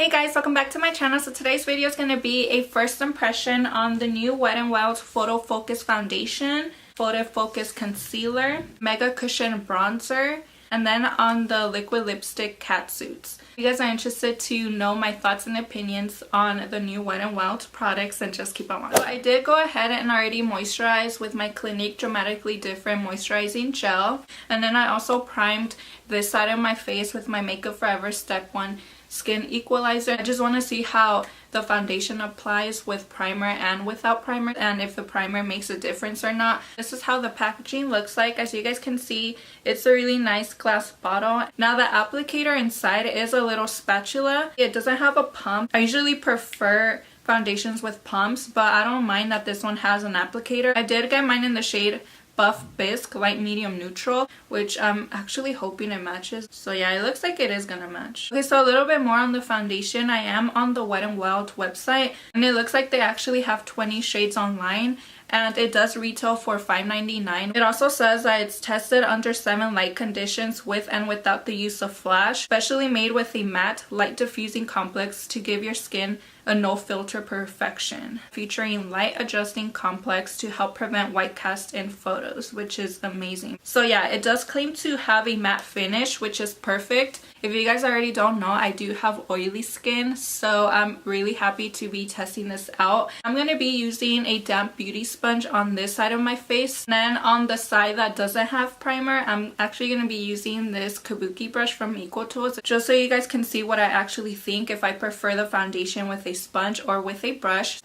Hey guys, welcome back to my channel. So today's video is going to be a first impression on the new Wet n Wild Photo Focus Foundation, Photo Focus Concealer, Mega Cushion Bronzer, and then on the Liquid Lipstick Catsuits. If you guys are interested to know my thoughts and opinions on the new Wet n Wild products, then just keep on watching. So I did go ahead and already moisturize with my Clinique Dramatically Different Moisturizing Gel. And then I also primed this side of my face with my Makeup Forever Step 1 Skin Equalizer. I just want to see how the foundation applies with primer and without primer, and if the primer makes a difference or not. This is how the packaging looks like. As you guys can see, it's a really nice glass bottle. Now the applicator inside is a little spatula. It doesn't have a pump. I usually prefer foundations with pumps, but I don't mind that this one has an applicator. I did get mine in the shade Buff Bisque Light Medium Neutral, which I'm actually hoping it matches. So yeah, it looks like it is gonna match. Okay, so a little bit more on the foundation. I am on the Wet n Wild website, and it looks like they actually have 20 shades online, and it does retail for $5.99. It also says that it's tested under 7 light conditions with and without the use of flash, specially made with a matte light diffusing complex to give your skin a no filter perfection, featuring light adjusting complex to help prevent white cast in photos, which is amazing. So yeah, it does claim to have a matte finish, which is perfect. If you guys already don't know, I do have oily skin, so I'm really happy to be testing this out. I'm going to be using a damp beauty sponge on this side of my face. And then on the side that doesn't have primer, I'm actually going to be using this kabuki brush from Equal Tools, just so you guys can see what I actually think, if I prefer the foundation with a sponge or with a brush.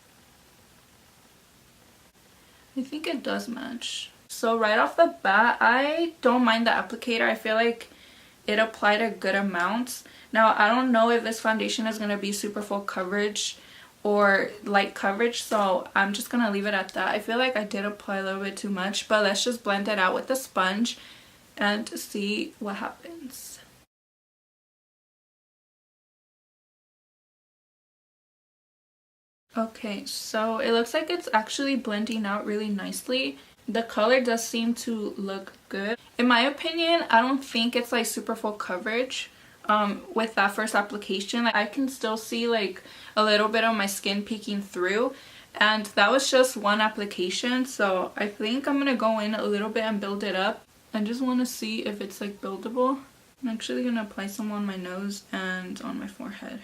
I think it does match. So right off the bat, I don't mind the applicator. I feel like it applied a good amount. Now I don't know if this foundation is going to be super full coverage or light coverage, so I'm just going to leave it at that. I feel like I did apply a little bit too much, but let's just blend it out with the sponge and see what happens. Okay, so it looks like it's actually blending out really nicely. The color does seem to look good. In my opinion, I don't think it's like super full coverage with that first application. Like, I can still see like a little bit of my skin peeking through, and that was just one application. So I think I'm gonna go in a little bit and build it up. I just want to see if it's like buildable. I'm actually gonna apply some on my nose and on my forehead.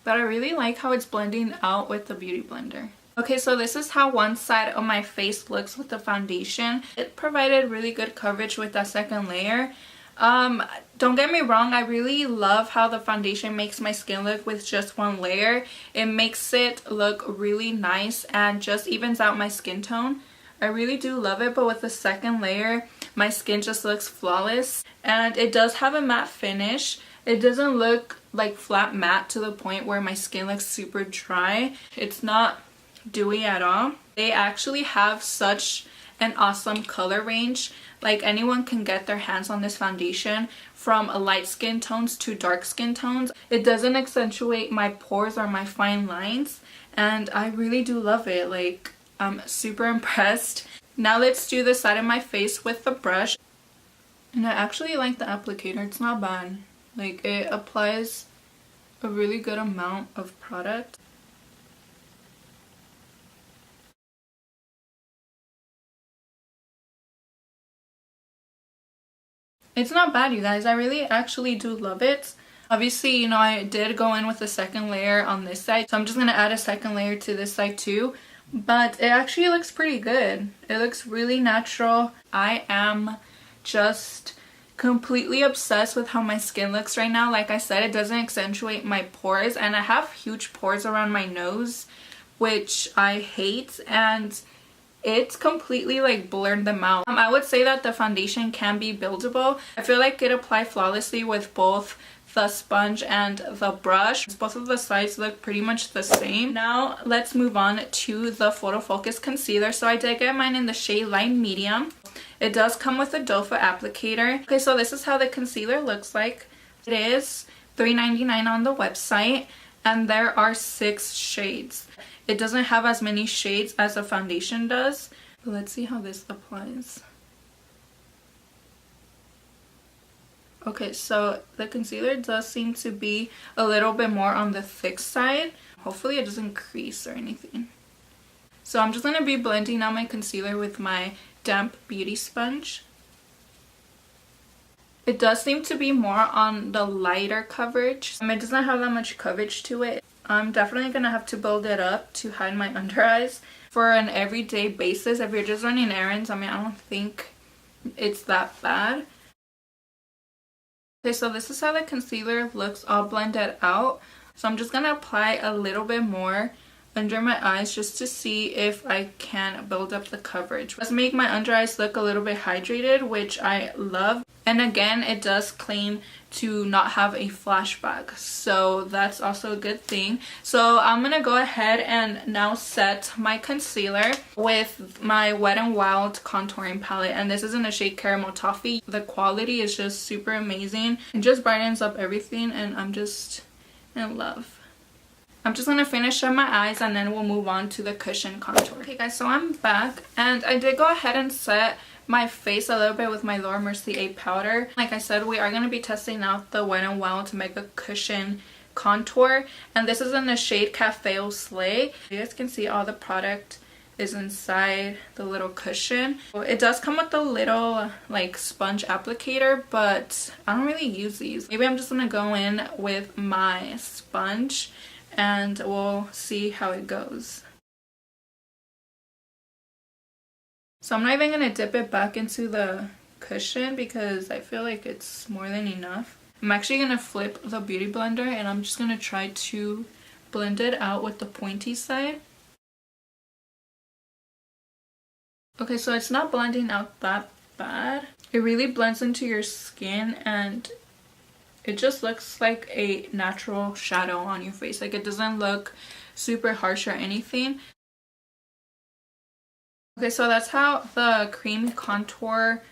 But I really like how it's blending out with the beauty blender. Okay, so this is how one side of my face looks with the foundation. It provided really good coverage with that second layer. Don't get me wrong, I really love how the foundation makes my skin look with just one layer. It makes it look really nice and just evens out my skin tone. I really do love it, but with the second layer, my skin just looks flawless. And it does have a matte finish. It doesn't look like flat matte to the point where my skin looks super dry. It's not dewy at all. They actually have such an awesome color range. Like, anyone can get their hands on this foundation, from light skin tones to dark skin tones. It doesn't accentuate my pores or my fine lines, and I really do love it. Like, I'm super impressed. Now let's do the side of my face with the brush. And I actually like the applicator. It's not bad. Like, it applies a really good amount of product. It's not bad, you guys. I really actually do love it. Obviously, you know, I did go in with a second layer on this side, so I'm just going to add a second layer to this side too. But it actually looks pretty good. It looks really natural. I am just completely obsessed with how my skin looks right now. Like I said, it doesn't accentuate my pores, and I have huge pores around my nose, which I hate, and it's completely like blurred them out. I would say that the foundation can be buildable. I feel like it applied flawlessly with both the sponge and the brush. Both of the sides look pretty much the same. Now let's move on to the Photo Focus Concealer. So I did get mine in the shade Light Medium. It does come with a doe foot applicator. Okay, so this is how the concealer looks like. It is $3.99 on the website, and there are 6 shades. It doesn't have as many shades as the foundation does. But let's see how this applies. Okay, so the concealer does seem to be a little bit more on the thick side. Hopefully it doesn't crease or anything. So I'm just going to be blending out my concealer with my damp beauty sponge. It does seem to be more on the lighter coverage. It does not have that much coverage to it. I'm definitely going to have to build it up to hide my under eyes. For an everyday basis, if you're just running errands, I mean, I don't think it's that bad. Okay, so this is how the concealer looks all blended out. So I'm just going to apply a little bit more under my eyes just to see if I can build up the coverage. Let's make my under eyes look a little bit hydrated, which I love. And again, it does claim to not have a flashback, so that's also a good thing. So I'm gonna go ahead and now set my concealer with my Wet n Wild contouring palette, and this is in the shade Caramel Toffee. The quality is just super amazing. It just brightens up everything, and I'm just in love. I'm just going to finish up my eyes and then we'll move on to the cushion contour. Okay guys, so I'm back and I did go ahead and set my face a little bit with my Laura Mercier powder. Like I said, we are going to be testing out the Wet n Wild Mega Cushion Contour, and this is in the shade Cafe Au Slay. You guys can see all the product is inside the little cushion. It does come with a little like sponge applicator, but I don't really use these. Maybe I'm just going to go in with my sponge and we'll see how it goes. So I'm not even going to dip it back into the cushion because I feel like it's more than enough. I'm actually going to flip the beauty blender and I'm just going to try to blend it out with the pointy side. Okay, so it's not blending out that bad. It really blends into your skin and it just looks like a natural shadow on your face. Like, it doesn't look super harsh or anything. Okay, so that's how the cream contour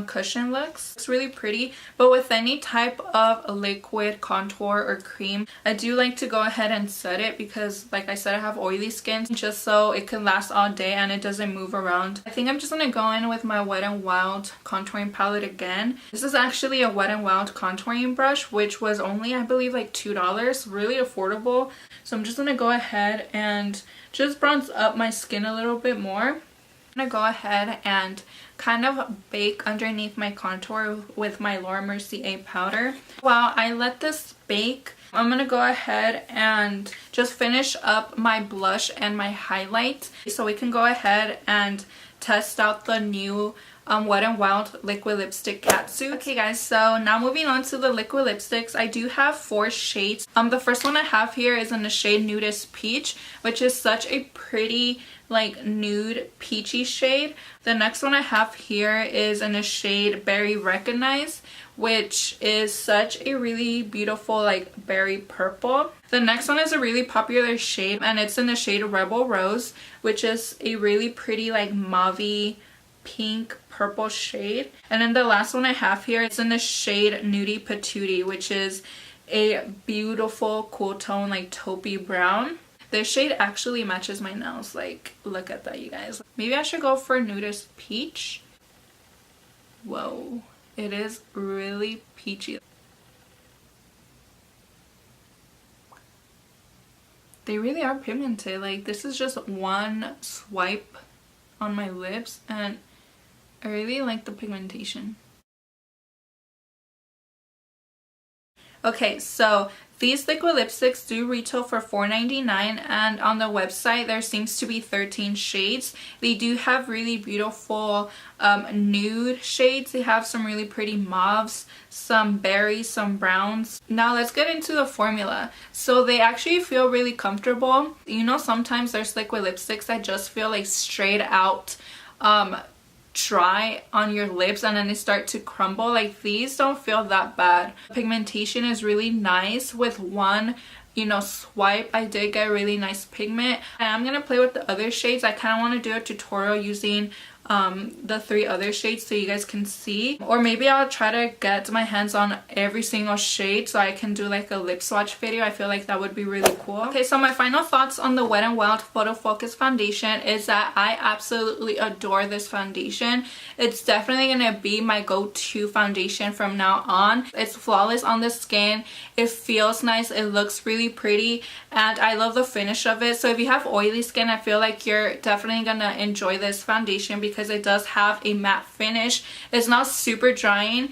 cushion looks. It's really pretty, but with any type of liquid contour or cream, I do like to go ahead and set it because, like I said, I have oily skin, just so it can last all day and it doesn't move around. I think I'm just gonna go in with my Wet n Wild contouring palette again. This is actually a Wet n Wild contouring brush, which was only, I believe, like $2, really affordable. So I'm just gonna go ahead and just bronze up my skin a little bit more. I'm gonna go ahead and kind of bake underneath my contour with my Laura Mercier powder. While I let this bake, I'm gonna go ahead and just finish up my blush and my highlight so we can go ahead and test out the new Wet n Wild liquid lipstick catsuit. Okay guys, so now moving on to the liquid lipsticks. I do have 4 shades. The first one I have here is in the shade Nudist Peach, which is such a pretty like nude peachy shade. The next one I have here is in the shade Berry Recognize, which is such a really beautiful like berry purple. The next one is a really popular shade and it's in the shade Rebel Rose, which is a really pretty like mauve pink purple shade. And then the last one I have here is in the shade Nudie Patootie, which is a beautiful cool tone like taupey brown. This shade actually matches my nails. Like, look at that, you guys. Maybe I should go for Nudist Peach. Whoa, it is really peachy. They really are pigmented. Like, this is just one swipe on my lips and I really like the pigmentation. Okay, so these liquid lipsticks do retail for $4.99 and on the website there seems to be 13 shades. They do have really beautiful nude shades. They have some really pretty mauves, some berries, some browns. Now let's get into the formula. So they actually feel really comfortable. You know, sometimes there's liquid lipsticks that just feel like straight out dry on your lips and then they start to crumble. Like, these don't feel that bad. Pigmentation is really nice. With one, you know, swipe I did get really nice pigment. And I'm gonna play with the other shades. I kind of want to do a tutorial using the 3 other shades so you guys can see, or maybe I'll try to get my hands on every single shade so I can do like a lip swatch video. I feel like that would be really cool. Okay, so my final thoughts on the Wet n Wild Photo Focus Foundation is that I absolutely adore this foundation. It's definitely gonna be my go-to foundation from now on. It's flawless on the skin, it feels nice, it looks really pretty, and I love the finish of it. So if you have oily skin, I feel like you're definitely gonna enjoy this foundation because it does have a matte finish. It's not super drying,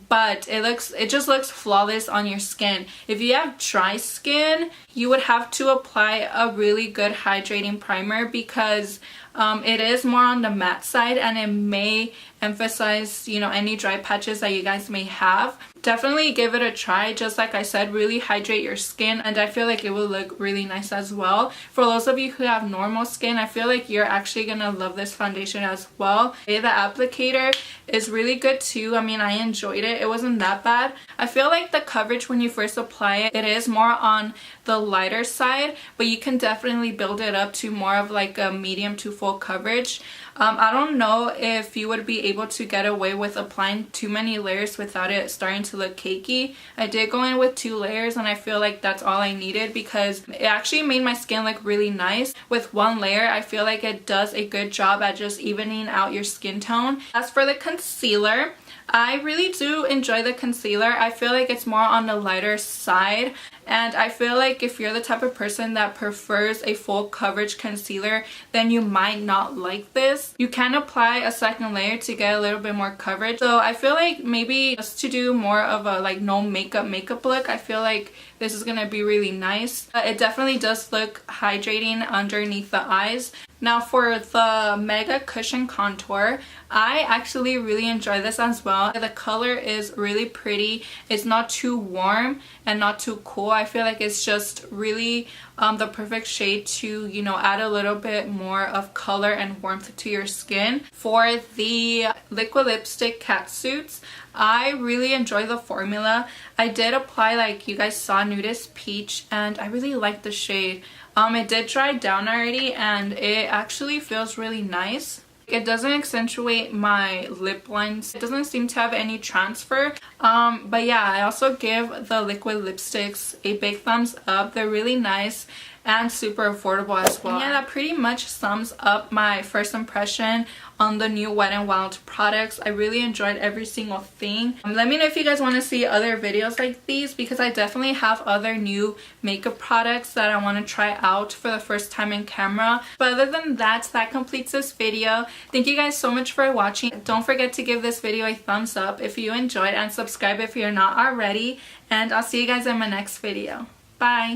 but it just looks flawless on your skin. If you have dry skin, you would have to apply a really good hydrating primer because it is more on the matte side and it may emphasize, you know, any dry patches that you guys may have. Definitely give it a try. Just like I said, really hydrate your skin, and I feel like it will look really nice as well. For those of you who have normal skin, I feel like you're actually gonna love this foundation as well. The applicator is really good too. I mean, I enjoyed it. It wasn't that bad. I feel like the coverage when you first apply it, it is more on the lighter side, but you can definitely build it up to more of like a medium to full coverage. I don't know if you would be able to get away with applying too many layers without it starting to look cakey. I did go in with 2 layers and I feel like that's all I needed because it actually made my skin look really nice. With 1 layer, I feel like it does a good job at just evening out your skin tone. As for the concealer, I really do enjoy the concealer. I feel like it's more on the lighter side, and I feel like if you're the type of person that prefers a full coverage concealer, then you might not like this. You can apply a second layer to get a little bit more coverage. So I feel like maybe just to do more of a like no makeup look, I feel like this is gonna be really nice. It definitely does look hydrating underneath the eyes. Now for the Mega Cushion Contour, I actually really enjoy this as well. The color is really pretty. It's not too warm and not too cool. I feel like it's just really the perfect shade to, you know, add a little bit more of color and warmth to your skin. For the Liquid Lipstick Catsuits, I really enjoy the formula. I did apply, like you guys saw, Nudist Peach, and I really like the shade. It did dry down already and it actually feels really nice. It doesn't accentuate my lip lines. It doesn't seem to have any transfer. But yeah, I also give the liquid lipsticks a big thumbs up. They're really nice and super affordable as well. And yeah, that pretty much sums up my first impression on the new Wet n Wild products. I really enjoyed every single thing. Let me know if you guys want to see other videos like these because I definitely have other new makeup products that I want to try out for the first time in camera. But other than that, that completes this video. Thank you guys so much for watching. Don't forget to give this video a thumbs up if you enjoyed and subscribe if you're not already. And I'll see you guys in my next video. Bye!